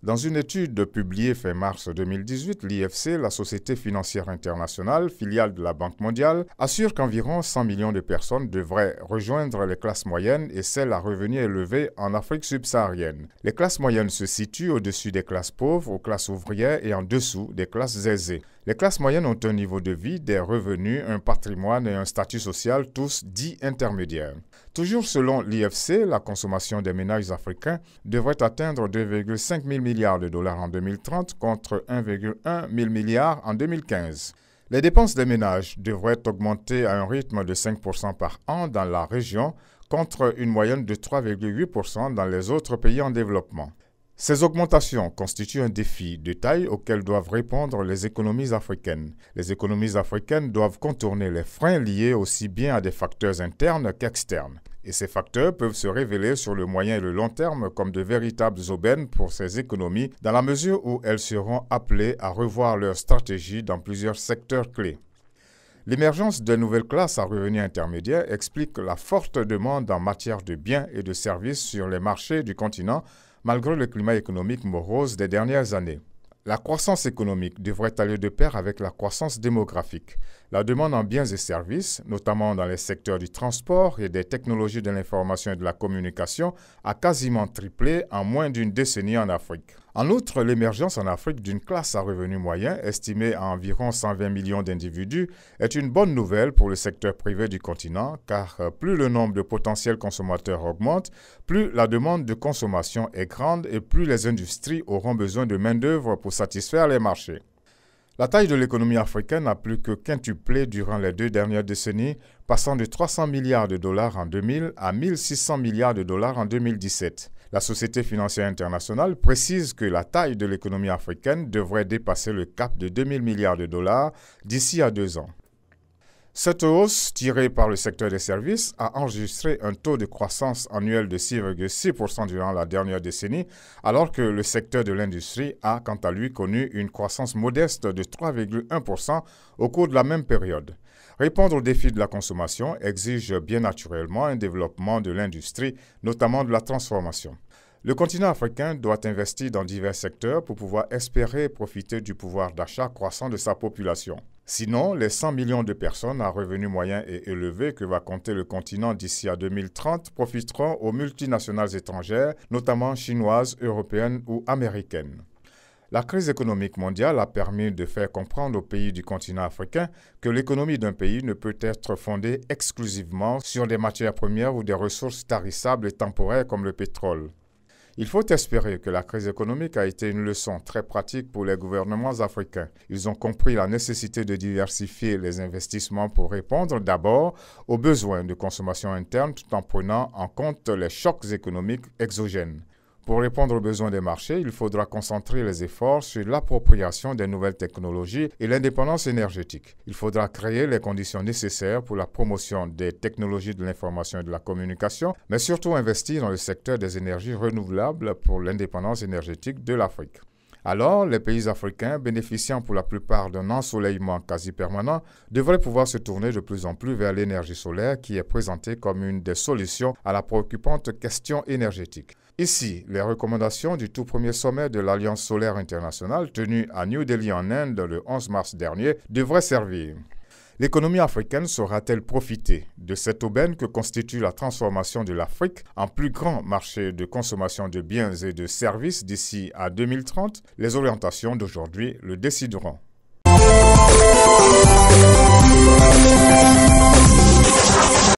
Dans une étude publiée fin mars 2018, l'IFC, la Société financière internationale, filiale de la Banque mondiale, assure qu'environ 100 millions de personnes devraient rejoindre les classes moyennes et celles à revenus élevés en Afrique subsaharienne. Les classes moyennes se situent au-dessus des classes pauvres, aux classes ouvrières et en dessous des classes aisées. Les classes moyennes ont un niveau de vie, des revenus, un patrimoine et un statut social, tous dits intermédiaires. Toujours selon l'IFC, la consommation des ménages africains devrait atteindre 2,5 000 milliards de dollars en 2030 contre 1,1 000 milliards en 2015. Les dépenses des ménages devraient augmenter à un rythme de 5% par an dans la région contre une moyenne de 3,8% dans les autres pays en développement. Ces augmentations constituent un défi de taille auquel doivent répondre les économies africaines. Les économies africaines doivent contourner les freins liés aussi bien à des facteurs internes qu'externes. Et ces facteurs peuvent se révéler sur le moyen et le long terme comme de véritables aubaines pour ces économies dans la mesure où elles seront appelées à revoir leur stratégie dans plusieurs secteurs clés. L'émergence de nouvelles classes à revenus intermédiaires explique la forte demande en matière de biens et de services sur les marchés du continent malgré le climat économique morose des dernières années. La croissance économique devrait aller de pair avec la croissance démographique. La demande en biens et services, notamment dans les secteurs du transport et des technologies de l'information et de la communication, a quasiment triplé en moins d'une décennie en Afrique. En outre, l'émergence en Afrique d'une classe à revenu moyen, estimée à environ 120 millions d'individus, est une bonne nouvelle pour le secteur privé du continent, car plus le nombre de potentiels consommateurs augmente, plus la demande de consommation est grande et plus les industries auront besoin de main-d'œuvre pour satisfaire les marchés. La taille de l'économie africaine n'a plus que quintuplé durant les 2 dernières décennies, passant de 300 milliards de dollars en 2000 à 1600 milliards de dollars en 2017. La Société financière internationale précise que la taille de l'économie africaine devrait dépasser le cap de 2000 milliards de dollars d'ici à 2 ans. Cette hausse, tirée par le secteur des services, a enregistré un taux de croissance annuel de 6,6% durant la dernière décennie, alors que le secteur de l'industrie a, quant à lui, connu une croissance modeste de 3,1% au cours de la même période. Répondre aux défis de la consommation exige bien naturellement un développement de l'industrie, notamment de la transformation. Le continent africain doit investir dans divers secteurs pour pouvoir espérer profiter du pouvoir d'achat croissant de sa population. Sinon, les 100 millions de personnes à revenus moyens et élevés que va compter le continent d'ici à 2030 profiteront aux multinationales étrangères, notamment chinoises, européennes ou américaines. La crise économique mondiale a permis de faire comprendre aux pays du continent africain que l'économie d'un pays ne peut être fondée exclusivement sur des matières premières ou des ressources tarissables et temporaires comme le pétrole. Il faut espérer que la crise économique a été une leçon très pratique pour les gouvernements africains. Ils ont compris la nécessité de diversifier les investissements pour répondre d'abord aux besoins de consommation interne tout en prenant en compte les chocs économiques exogènes. Pour répondre aux besoins des marchés, il faudra concentrer les efforts sur l'appropriation des nouvelles technologies et l'indépendance énergétique. Il faudra créer les conditions nécessaires pour la promotion des technologies de l'information et de la communication, mais surtout investir dans le secteur des énergies renouvelables pour l'indépendance énergétique de l'Afrique. Alors, les pays africains, bénéficiant pour la plupart d'un ensoleillement quasi permanent, devraient pouvoir se tourner de plus en plus vers l'énergie solaire qui est présentée comme une des solutions à la préoccupante question énergétique. Ici, les recommandations du tout premier sommet de l'Alliance solaire internationale tenu à New Delhi en Inde le 11 mars dernier devraient servir. L'économie africaine saura-t-elle profiter de cette aubaine que constitue la transformation de l'Afrique en plus grand marché de consommation de biens et de services d'ici à 2030? Les orientations d'aujourd'hui le décideront.